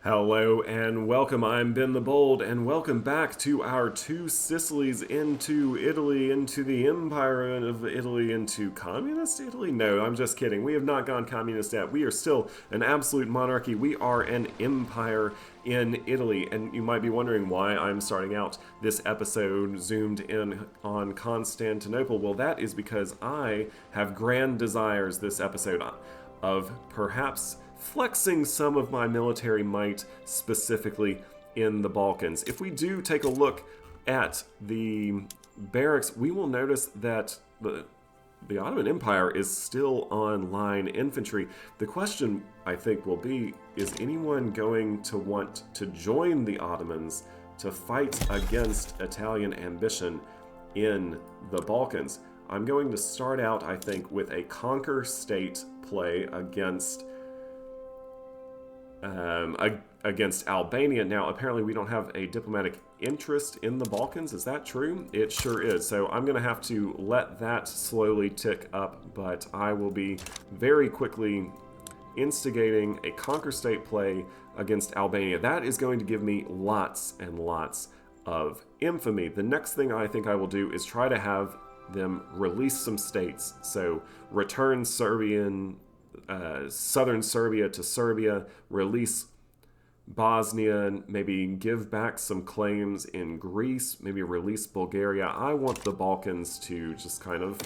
Hello and welcome, I'm Ben the Bold, and welcome back to our two Sicilies into Italy, into the Empire of Italy, into Communist Italy? No, I'm just kidding. We have not gone communist yet. We are still an absolute monarchy. We are an empire in Italy, and you might be wondering why I'm starting out this episode zoomed in on Constantinople. Well, that is because I have grand desires this episode of perhaps flexing some of my military might specifically in the Balkans. If we do take a look at the barracks, we will notice that the Ottoman Empire is still on line infantry. The question, I think, will be, is anyone going to want to join the Ottomans to fight against Italian ambition in the Balkans? I'm going to start out, I think, with a conquer state play against Albania. Now, apparently we don't have a diplomatic interest in the Balkans. Is that true? It sure is. So I'm going to have to let that slowly tick up, but I will be very quickly instigating a conquer state play against Albania. That is going to give me lots and lots of infamy. The next thing I think I will do is try to have them release some states. So return southern Serbia to Serbia, release Bosnia, maybe give back some claims in Greece, maybe release Bulgaria. I want the Balkans to just kind of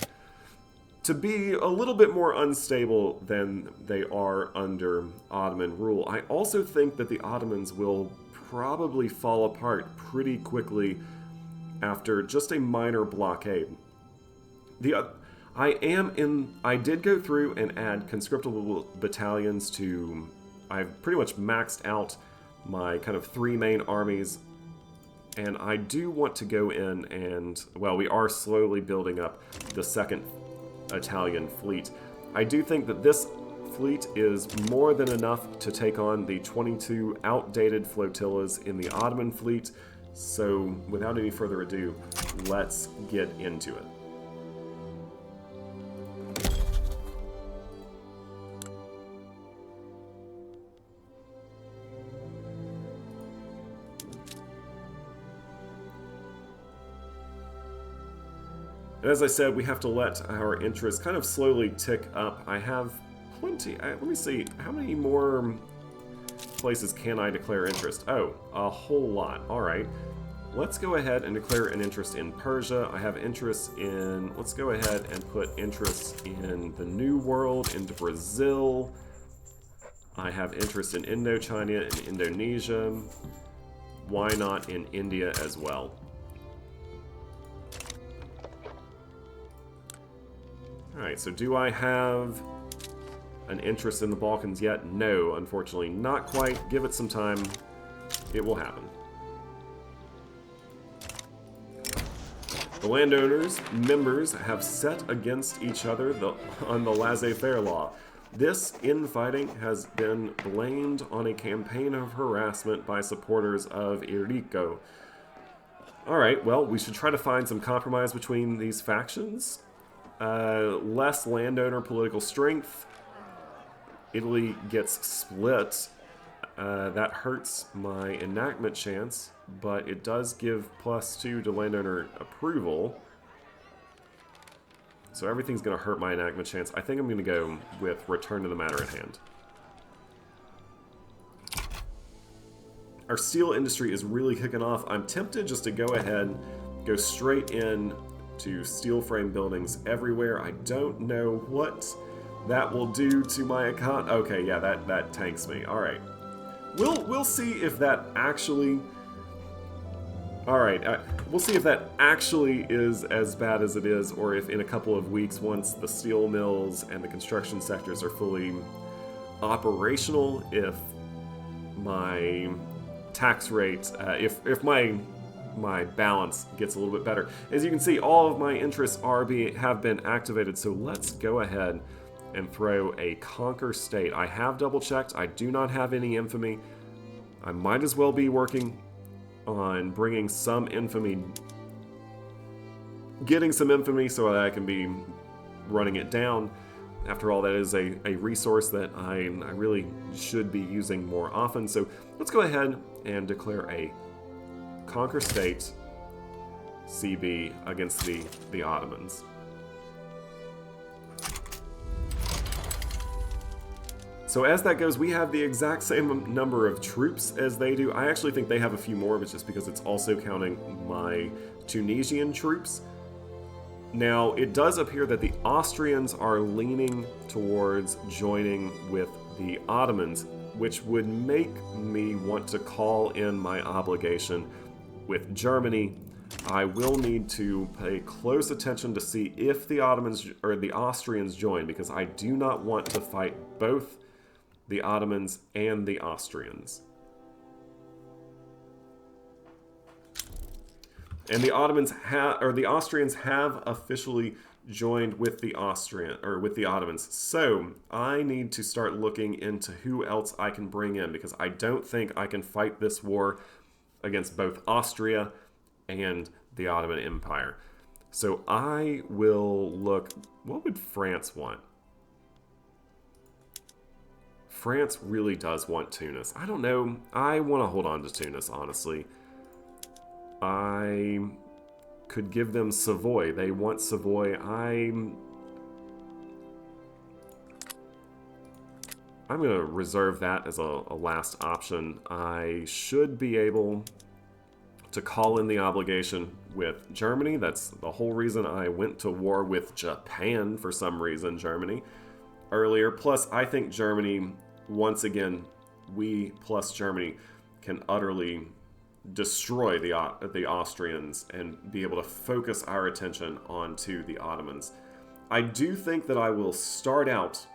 to be a little bit more unstable than they are under Ottoman rule. I also think that the Ottomans will probably fall apart pretty quickly after just a minor blockade. I did go through and add conscriptable battalions to, I've pretty much maxed out my kind of three main armies, and I do want to go in and, well, we are slowly building up the second Italian fleet. I do think that this fleet is more than enough to take on the 22 outdated flotillas in the Ottoman fleet, so without any further ado, let's get into it. And as I said, we have to let our interest kind of slowly tick up. I have plenty. Let me see. How many more places can I declare interest? Oh, a whole lot. All right. Let's go ahead and declare an interest in Persia. I have interest in... Let's go ahead and put interest in the New World, into Brazil. I have interest in Indochina and Indonesia. Why not in India as well? Alright, so do I have an interest in the Balkans yet? No, unfortunately, not quite. Give it some time. It will happen. The landowners, members, have set against each other on the laissez-faire law. This infighting has been blamed on a campaign of harassment by supporters of Enrico. Alright, well, we should try to find some compromise between these factions. Less landowner political strength. Italy gets split. That hurts my enactment chance, but it does give +2 to landowner approval. So everything's going to hurt my enactment chance. I think I'm going to go with return to the matter at hand. Our steel industry is really kicking off. I'm tempted just to go ahead, go straight in to steel frame buildings everywhere. I don't know what that will do to my account. Okay, yeah, that tanks me. All right, we'll see if that actually. All right, we'll see if that actually is as bad as it is, or if in a couple of weeks, once the steel mills and the construction sectors are fully operational, if my tax rate, if my balance gets a little bit better. As you can see, all of my interests have been activated, so let's go ahead and throw a conquer state. I have double checked. I do not have any infamy. I might as well be working on bringing some infamy, getting some infamy so that I can be running it down. After all, that is a resource that I really should be using more often. So let's go ahead and declare a Conquer State CB against the Ottomans. So as that goes, we have the exact same number of troops as they do. I actually think they have a few more, but just because it's also counting my Tunisian troops. Now, it does appear that the Austrians are leaning towards joining with the Ottomans, which would make me want to call in my obligation with Germany. I will need to pay close attention to see if the Ottomans or the Austrians join, because I do not want to fight both the Ottomans and the Austrians. And the Austrians have officially joined with the Ottomans. So I need to start looking into who else I can bring in, because I don't think I can fight this war against both Austria and the Ottoman Empire. So I will look. What would France want? France really does want Tunis. I don't know. I want to hold on to Tunis, honestly. I could give them Savoy. They want Savoy. I'm going to reserve that as a last option. I should be able to call in the obligation with Germany. That's the whole reason I went to war with Japan for some reason, Germany, earlier. Plus, I think Germany, once again, we plus Germany can utterly destroy the Austrians and be able to focus our attention onto the Ottomans. I do think that I will start out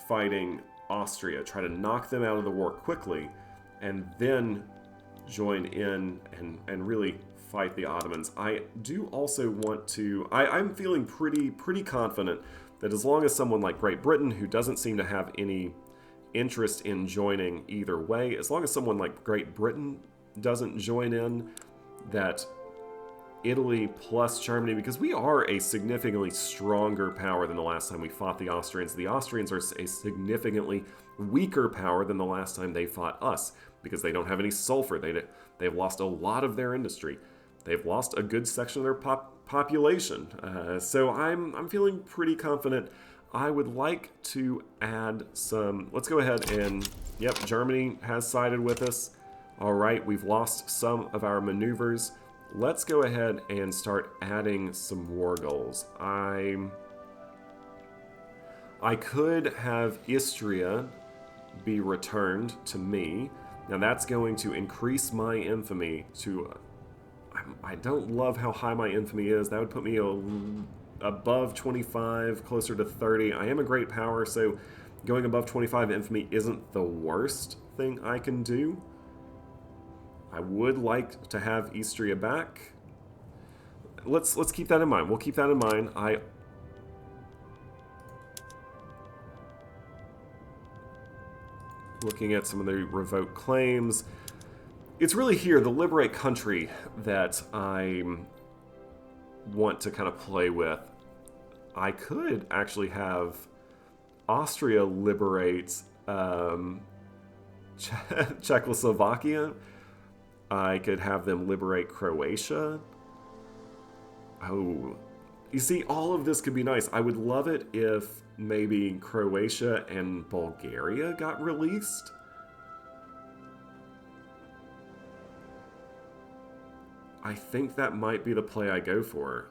fighting Austria, try to knock them out of the war quickly, and then join in and really fight the Ottomans. I do also want to... I'm feeling pretty confident that as long as someone like Great Britain, who doesn't seem to have any interest in joining either way, as long as someone like Great Britain doesn't join in, that Italy plus Germany, because we are a significantly stronger power than the last time we fought the Austrians. The Austrians are a significantly weaker power than the last time they fought us, because they don't have any sulfur. They've lost a lot of their industry. They've lost a good section of their population. So I'm feeling pretty confident. I would like to add some... Let's go ahead and... Yep, Germany has sided with us. All right, we've lost some of our maneuvers. Let's go ahead and start adding some war goals. I could have Istria be returned to me. Now that's going to increase my infamy to... I don't love how high my infamy is. That would put me above 25, closer to 30. I am a great power, so going above 25 infamy isn't the worst thing I can do. I would like to have Istria back. Let's keep that in mind. We'll keep that in mind. Looking at some of the revoked claims. It's really here, the liberate country, that I want to kind of play with. I could actually have Austria liberate Czechoslovakia. I could have them liberate Croatia. Oh, you see, all of this could be nice. I would love it if maybe Croatia and Bulgaria got released. I think that might be the play I go for.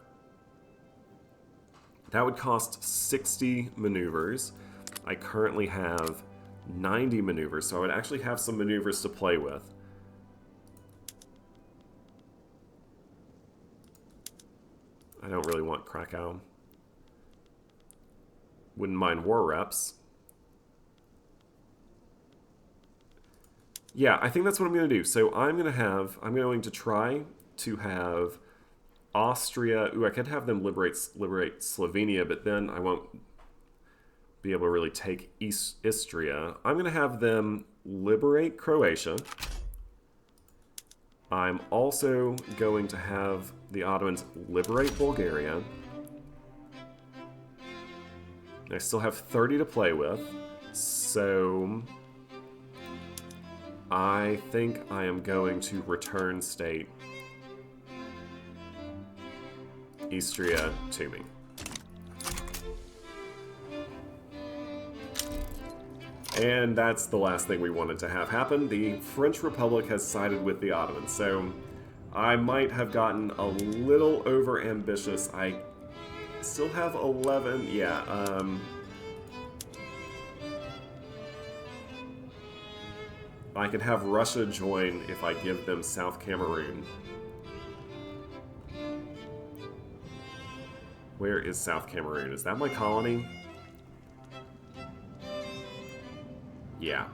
That would cost 60 maneuvers. I currently have 90 maneuvers, so I would actually have some maneuvers to play with. I don't really want Krakow. Wouldn't mind war reps. Yeah, I think that's what I'm going to do. So I'm going to try to have Austria. Ooh, I could have them liberate Slovenia, but then I won't be able to really take Istria. I'm going to have them liberate Croatia. I'm also going to have the Ottomans liberate Bulgaria. I still have 30 to play with, so I think I am going to return state Istria to me. And that's the last thing we wanted to have happen. The French Republic has sided with the Ottomans, so I might have gotten a little over ambitious. I still have 11, yeah, I could have Russia join if I give them South Cameroon. Where is South Cameroon? Is that my colony? Yeah.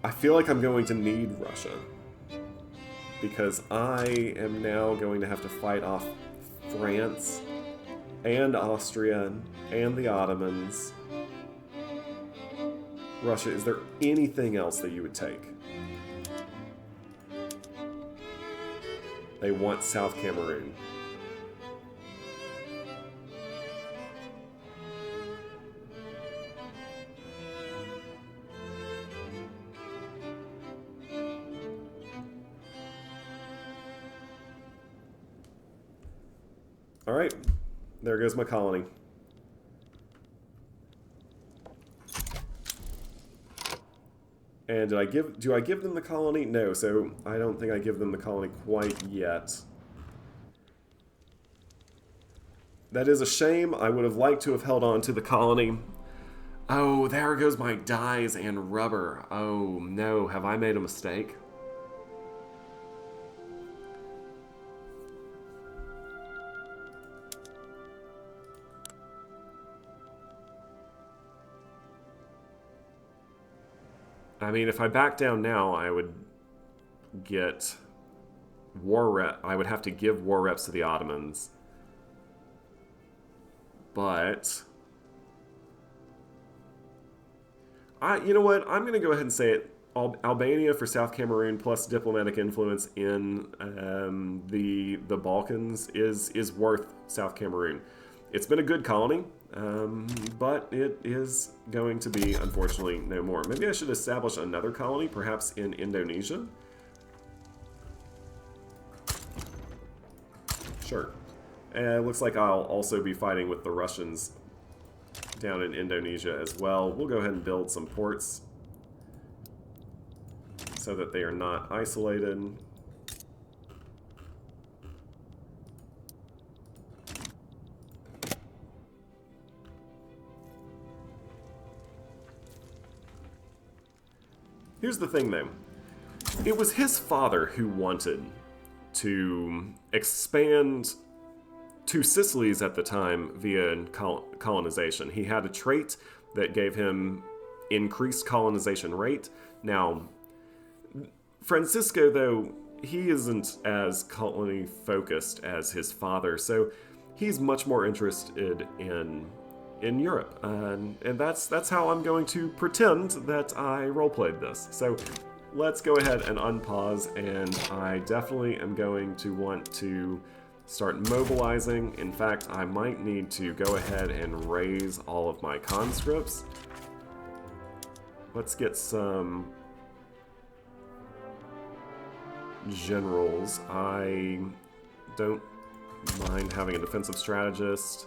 I feel like I'm going to need Russia, because I am now going to have to fight off France and Austria and the Ottomans. Russia, is there anything else that you would take? They want South Cameroon. All right, there goes my colony. And do I give them the colony? No, so I don't think I give them the colony quite yet. That is a shame. I would have liked to have held on to the colony. Oh, there goes my dyes and rubber. Oh no, have I made a mistake? I mean, if I back down now, I would get war rep. I would have to give war reps to the Ottomans. But you know what? I'm going to go ahead and say it. Albania for South Cameroon plus diplomatic influence in the Balkans is worth South Cameroon. It's been a good colony. But it is going to be, unfortunately, no more. Maybe I should establish another colony, perhaps in Indonesia? Sure. And it looks like I'll also be fighting with the Russians down in Indonesia as well. We'll go ahead and build some ports so that they are not isolated. Here's the thing, though. It was his father who wanted to expand two Sicilies at the time via colonization. He had a trait that gave him increased colonization rate. Now, Francisco, though, he isn't as colony-focused as his father, so he's much more interested in Europe, and that's how I'm going to pretend that I roleplayed this. So let's go ahead and unpause, and I definitely am going to want to start mobilizing. In fact, I might need to go ahead and raise all of my conscripts. Let's get some generals. I don't mind having a defensive strategist.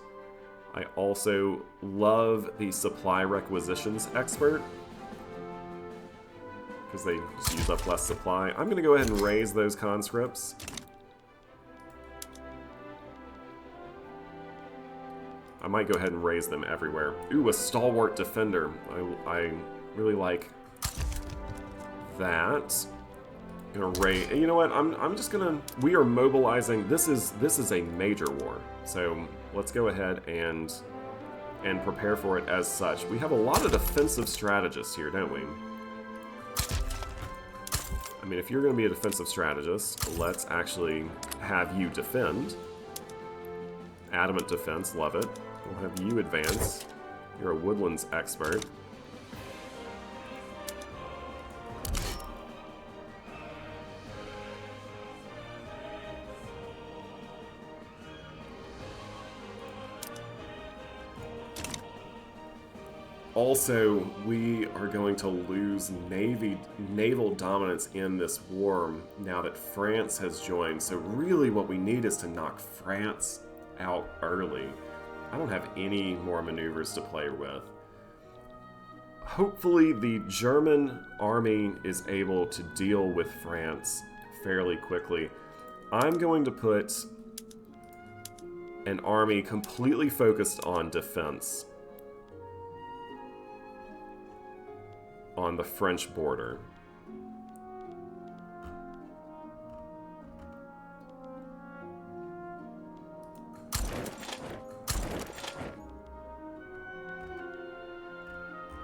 I also love the supply requisitions expert, because they just use up less supply. I'm going to go ahead and raise those conscripts. I might go ahead and raise them everywhere. Ooh, a stalwart defender. I really like that. Gonna raise. You know what? I'm just gonna. We are mobilizing. This is a major war. So let's go ahead and prepare for it as such. We have a lot of defensive strategists here, don't we? I mean, if you're going to be a defensive strategist, let's actually have you defend. Adamant defense, love it. We'll have you advance. You're a woodlands expert. Also, we are going to lose naval dominance in this war now that France has joined. So really what we need is to knock France out early. I don't have any more maneuvers to play with. Hopefully the German army is able to deal with France fairly quickly. I'm going to put an army completely focused on defense on the French border.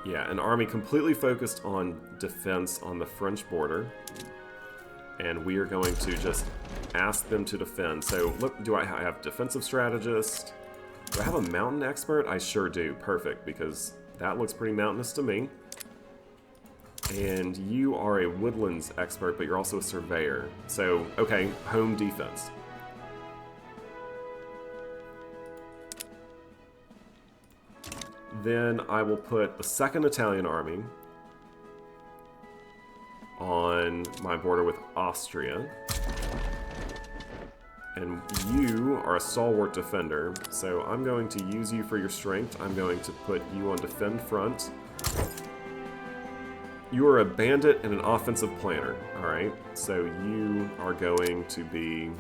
Yeah, an army completely focused on defense on the French border. And we are going to just ask them to defend. So, look, do I have defensive strategist? Do I have a mountain expert? I sure do. Perfect, because that looks pretty mountainous to me. And you are a woodlands expert, but you're also a surveyor. So, okay, home defense. Then I will put the 2nd Italian Army on my border with Austria. And you are a stalwart defender, so I'm going to use you for your strength. I'm going to put you on defend front. You are a bandit and an offensive planner, alright? So you are going to be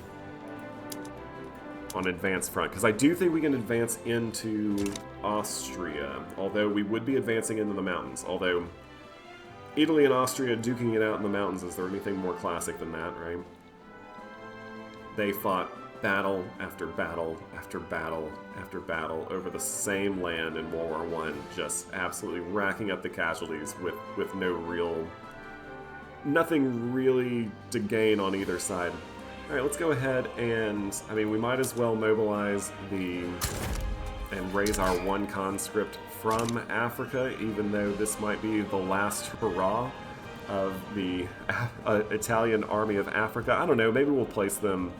on advanced front, because I do think we can advance into Austria, although we would be advancing into the mountains, although Italy and Austria duking it out in the mountains, is there anything more classic than that, right? They fought battle after battle after battle after battle over the same land in World War I, just absolutely racking up the casualties with nothing really to gain on either side. Alright, let's go ahead and, I mean, we might as well mobilize and raise our 1 conscript from Africa, even though this might be the last hurrah of the Italian army of Africa. I don't know, maybe we'll place them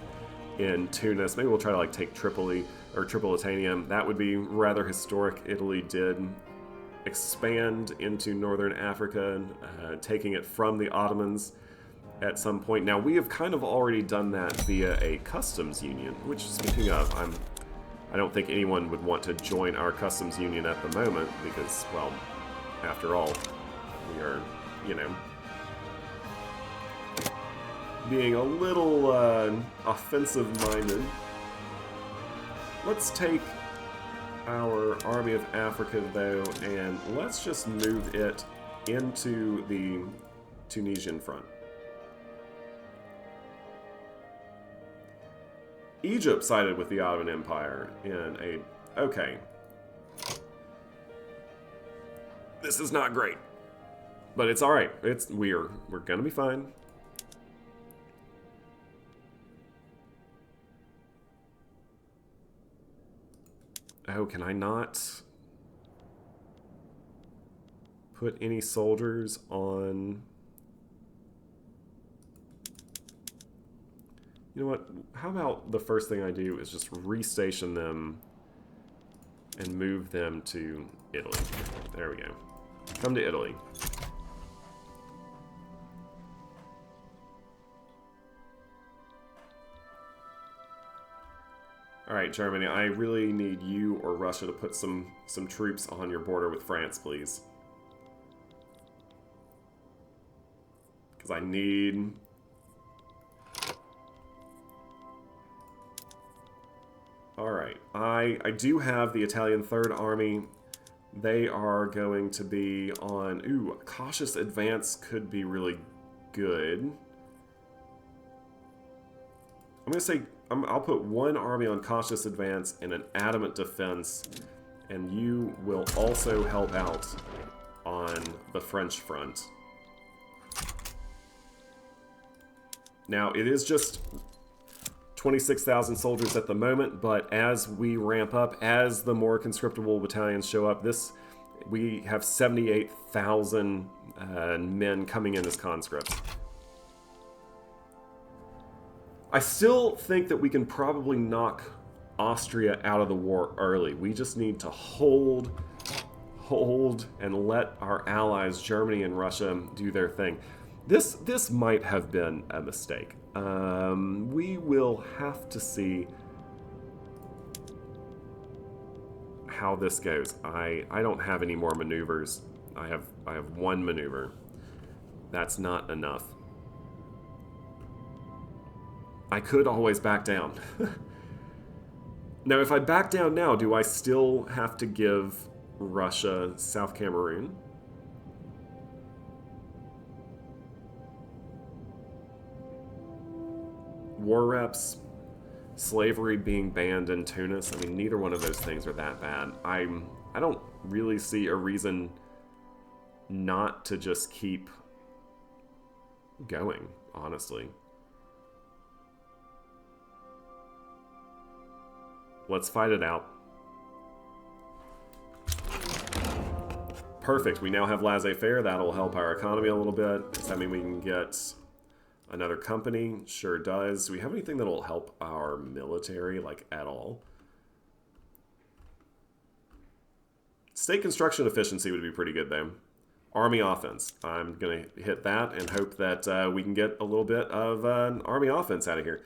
in Tunis. Maybe we'll try to like take Tripoli or Tripolitania. That would be rather historic. Italy did expand into northern Africa, taking it from the Ottomans at some point. Now, we have kind of already done that via a customs union, which, speaking of, I don't think anyone would want to join our customs union at the moment because, well, after all, we are, you know, being a little offensive-minded. Let's take our Army of Africa, though, and let's just move it into the Tunisian front. Egypt sided with the Ottoman Empire in a... Okay. This is not great. But it's alright. We're gonna be fine. Oh, can I not put any soldiers on... You know what? How about the first thing I do is just restation them and move them to Italy. There we go. Come to Italy. Alright, Germany, I really need you or Russia to put some troops on your border with France, please. Because I need... Alright, I do have the Italian Third Army. They are going to be on... Ooh, a cautious advance could be really good. I'm going to say... I'll put one army on cautious advance and an adamant defense, and you will also help out on the French front. Now, it is just 26,000 soldiers at the moment, but as we ramp up, as the more conscriptable battalions show up, we have 78,000 men coming in as conscripts. I still think that we can probably knock Austria out of the war early. We just need to hold hold and let our allies, Germany and Russia, do their thing. This might have been a mistake. We will have to see how this goes. I don't have any more maneuvers. I have one maneuver. That's not enough. I could always back down. Now, if I back down now, do I still have to give Russia South Cameroon? War reps, slavery being banned in Tunis. I mean, neither one of those things are that bad. I don't really see a reason not to just keep going, honestly. Let's fight it out. Perfect. We now have laissez-faire. That'll help our economy a little bit. Does that mean we can get another company? Sure does. Do we have anything that'll help our military, like, at all? State construction efficiency would be pretty good, though. Army offense. I'm going to hit that and hope that we can get a little bit of an army offense out of here.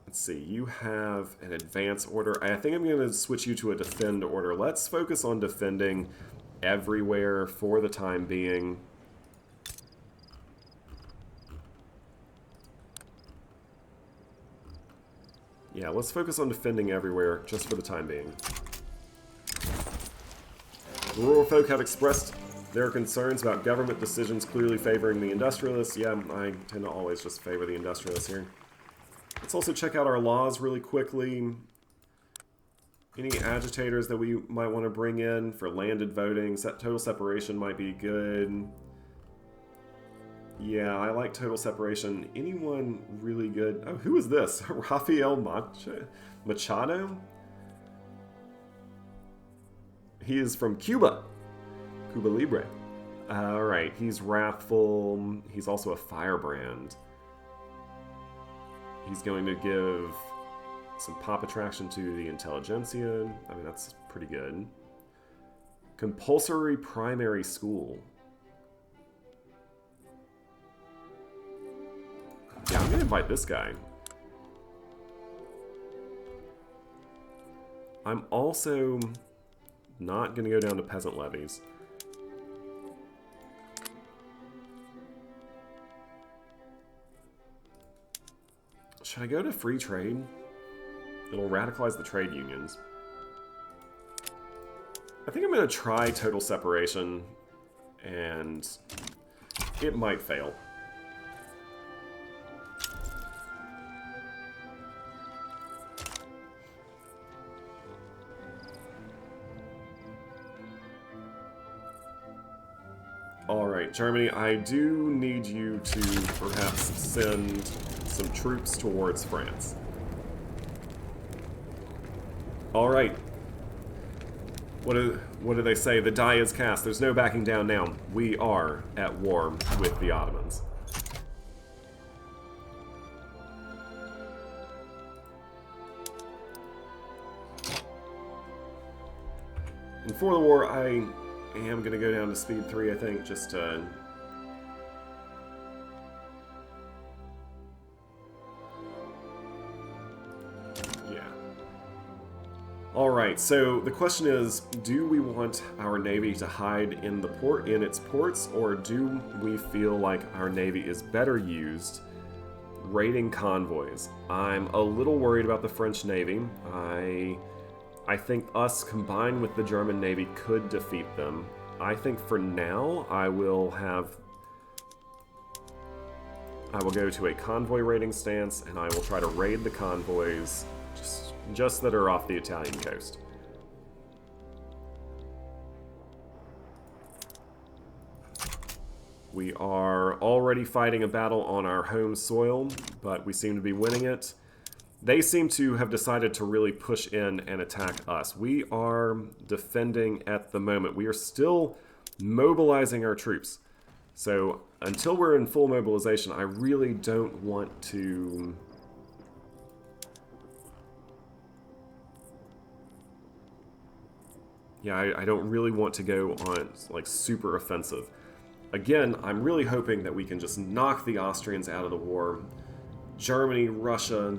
Let's see, you have an advance order. I think I'm going to switch you to a defend order. Let's focus on defending everywhere for the time being. Yeah, let's focus on defending everywhere just for the time being. The rural folk have expressed their concerns about government decisions clearly favoring the industrialists. Yeah, I tend to always just favor the industrialists here. Let's also check out our laws really quickly. Any agitators that we might want to bring in for landed voting. Total separation might be good. Yeah, I like total separation. Anyone really good? Oh, who is this? Rafael Machado? He is from Cuba. Cuba Libre. Alright, he's wrathful. He's also a firebrand. He's going to give some pop attraction to the intelligentsia. I mean, that's pretty good. Compulsory primary school. Yeah, I'm going to invite this guy. I'm also not going to go down to peasant levies. Should I go to free trade? It'll radicalize the trade unions. I think I'm going to try total separation, and it might fail. Alright, Germany, I do need you to perhaps send some troops towards France. Alright. What do they say? The die is cast. There's no backing down now. We are at war with the Ottomans. And for the war, I am going to go down to speed 3, I think, just to... Alright, so the question is, do we want our navy to hide in its ports, or do we feel like our navy is better used raiding convoys? I'm a little worried about the French navy. I think us combined with the German navy could defeat them. I think for now I will go to a convoy raiding stance, and I will try to raid the convoys just that are off the Italian coast. We are already fighting a battle on our home soil, but we seem to be winning it. They seem to have decided to really push in and attack us. We are defending at the moment. We are still mobilizing our troops. So until we're in full mobilization, I really don't want to... Yeah, I don't really want to go on, like, super offensive. Again, I'm really hoping that we can just knock the Austrians out of the war. Germany, Russia,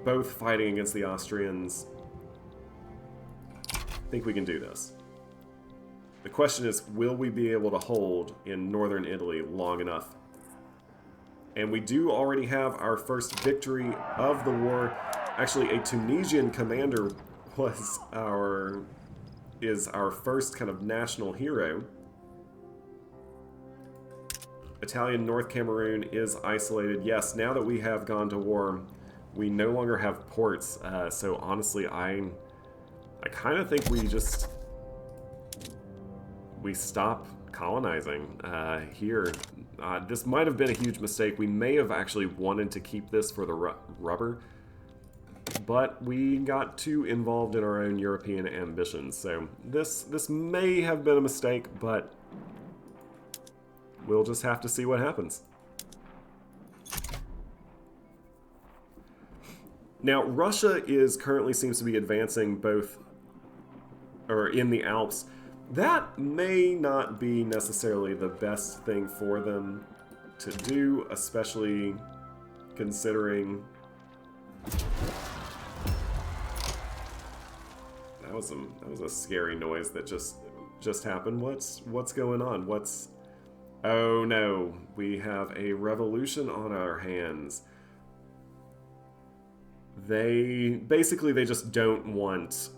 both fighting against the Austrians. I think we can do this. The question is, will we be able to hold in northern Italy long enough? And we do already have our first victory of the war. Actually, a Tunisian commander is our first kind of national hero. Italian North Cameroon is isolated. Yes, now that we have gone to war, we no longer have ports. So honestly, I kind of think we stop colonizing here. This might have been a huge mistake. We may have actually wanted to keep this for the rubber, but we got too involved in our own European ambitions. So this may have been a mistake, but we'll just have to see what happens. Now, Russia currently seems to be advancing both, or in the Alps. That may not be necessarily the best thing for them to do, especially considering that was a scary noise that just happened. What's going on? Oh no, we have a revolution on our hands. They just don't want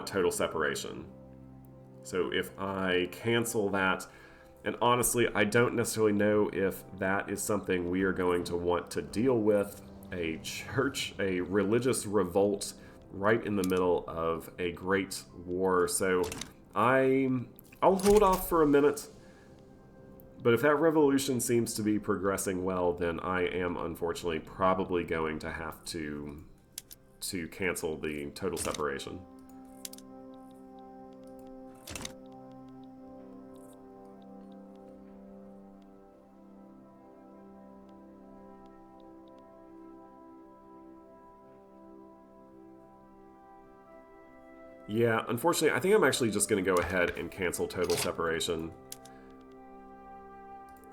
total separation. So if I cancel that, and honestly, I don't necessarily know if that is something we are going to want to deal with, a religious revolt right in the middle of a great war. So I'll hold off for a minute, but if that revolution seems to be progressing well, then I am unfortunately probably going to have to cancel the total separation. Yeah, unfortunately, I think I'm actually just going to go ahead and cancel total separation.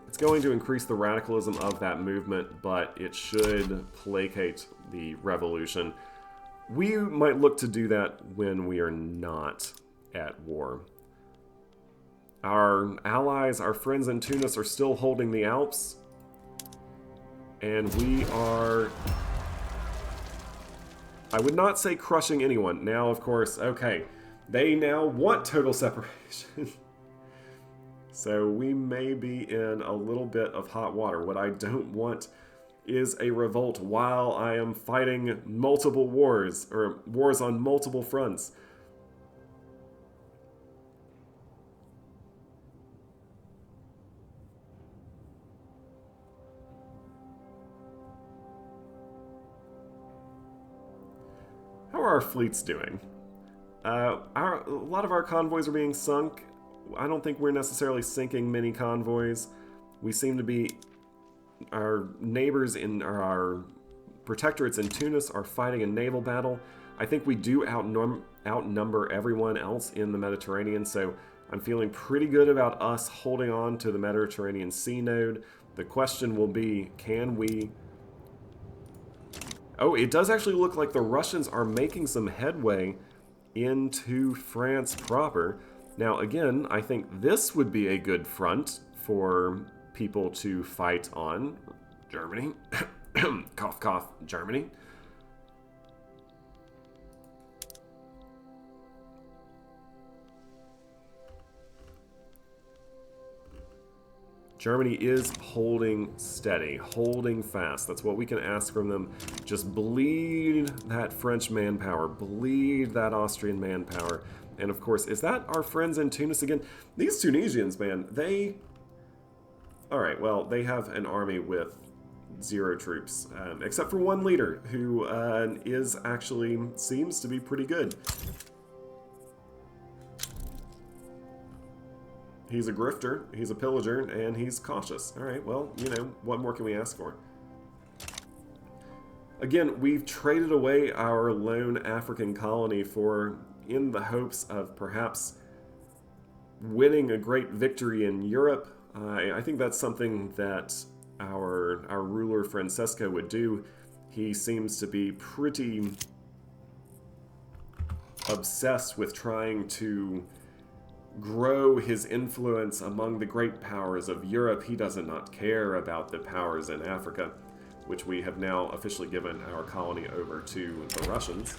It's going to increase the radicalism of that movement, but it should placate the revolution. We might look to do that when we are not at war. Our allies, our friends in Tunis, are still holding the Alps, and we are, I would not say crushing anyone. Now, of course, okay, they now want total separation. So we may be in a little bit of hot water. What I don't want is a revolt while I am fighting multiple wars, or wars on multiple fronts. How are our fleets doing? A lot of our convoys are being sunk. I don't think we're necessarily sinking many convoys. We seem to be... Our neighbors in our protectorates in Tunis are fighting a naval battle. I think we do outnumber everyone else in the Mediterranean, so I'm feeling pretty good about us holding on to the Mediterranean Sea node. The question will be, can we... Oh, it does actually look like the Russians are making some headway into France proper. Now, again, I think this would be a good front for people to fight on. Germany. Cough, cough, Germany. Germany is holding steady, holding fast. That's what we can ask from them. Just bleed that French manpower, bleed that Austrian manpower. And of course, is that our friends in Tunis again? These Tunisians, man, they... Alright, well, they have an army with 0 troops, except for one leader who seems to be pretty good. He's a grifter, he's a pillager, and he's cautious. Alright, well, you know, what more can we ask for? Again, we've traded away our lone African colony in the hopes of perhaps winning a great victory in Europe. I think that's something that our ruler Francesco would do. He seems to be pretty obsessed with trying to grow his influence among the great powers of Europe. He does not care about the powers in Africa, which we have now officially given our colony over to the Russians.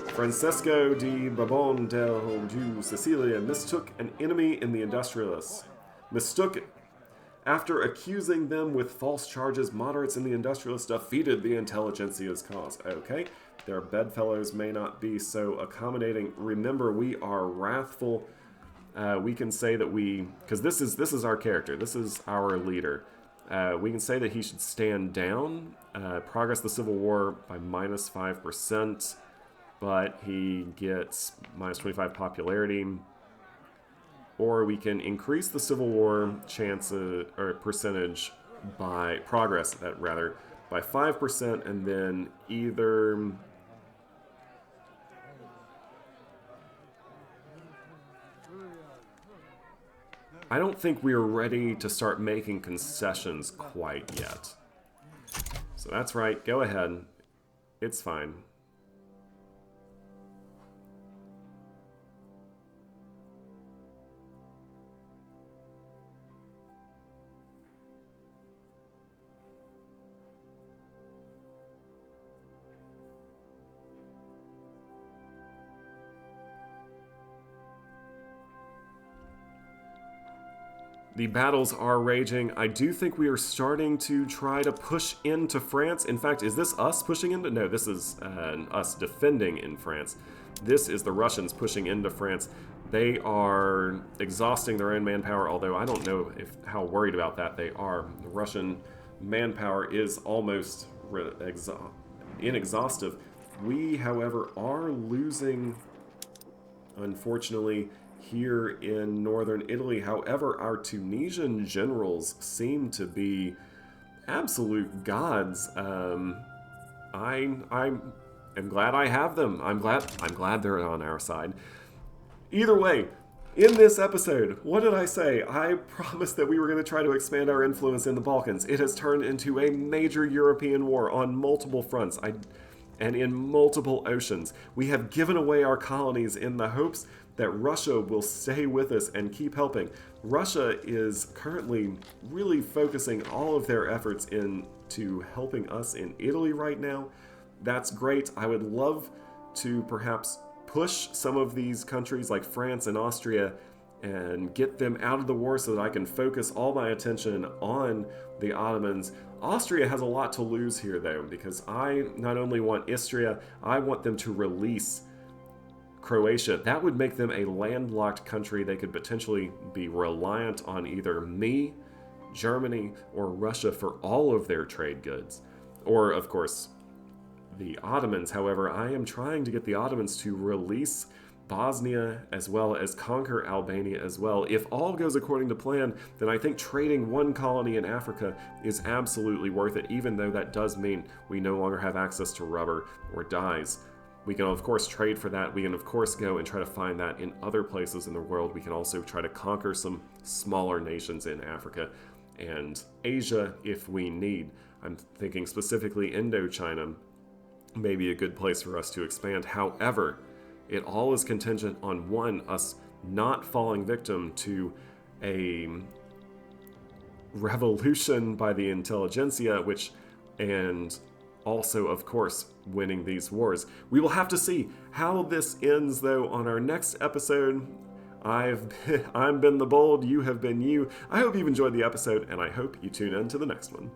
Francesco di Babon del Giu Sicilia mistook an enemy in the industrialists. Mistook it. After accusing them with false charges, moderates in the industrialists defeated the intelligentsia's cause. Okay, their bedfellows may not be so accommodating. Remember, we are wrathful. We can say that because this is our character, this is our leader. We can say that he should stand down, progress the civil war by minus 5%, but he gets minus 25 popularity. Or we can increase the civil war chances or percentage by progress, by 5%, and then either I don't think we're ready to start making concessions quite yet. So that's right, go ahead. It's fine. The battles are raging. I do think we are starting to try to push into France. In fact, is this us pushing into? No, this is us defending in France. This is the Russians pushing into France. They are exhausting their own manpower, although I don't know how worried about that they are. The Russian manpower is almost inexhaustive. We, however, are losing, unfortunately, here in northern Italy. However, our Tunisian generals seem to be absolute gods. I'm glad I have them. I'm glad they're on our side. Either way, in this episode, what did I say? I promised that we were going to try to expand our influence in the Balkans. It has turned into a major European war on multiple fronts and in multiple oceans. We have given away our colonies in the hopes that Russia will stay with us and keep helping. Russia is currently really focusing all of their efforts into helping us in Italy right now. That's great. I would love to perhaps push some of these countries like France and Austria and get them out of the war so that I can focus all my attention on the Ottomans. Austria has a lot to lose here, though, because I not only want Istria, I want them to release Croatia. That would make them a landlocked country. They could potentially be reliant on either me, Germany, or Russia for all of their trade goods. Or, of course, the Ottomans. However, I am trying to get the Ottomans to release Bosnia as well as conquer Albania as well. If all goes according to plan, then I think trading one colony in Africa is absolutely worth it, even though that does mean we no longer have access to rubber or dyes. We can, of course, trade for that. We can, of course, go and try to find that in other places in the world. We can also try to conquer some smaller nations in Africa and Asia if we need. I'm thinking specifically Indochina may be a good place for us to expand. However, it all is contingent on, one, us not falling victim to a revolution by the intelligentsia, and also, of course, winning these wars. We will have to see how this ends, though, on our next episode. I'm been the Bold, you have been you. I hope you've enjoyed the episode, and I hope you tune in to the next one.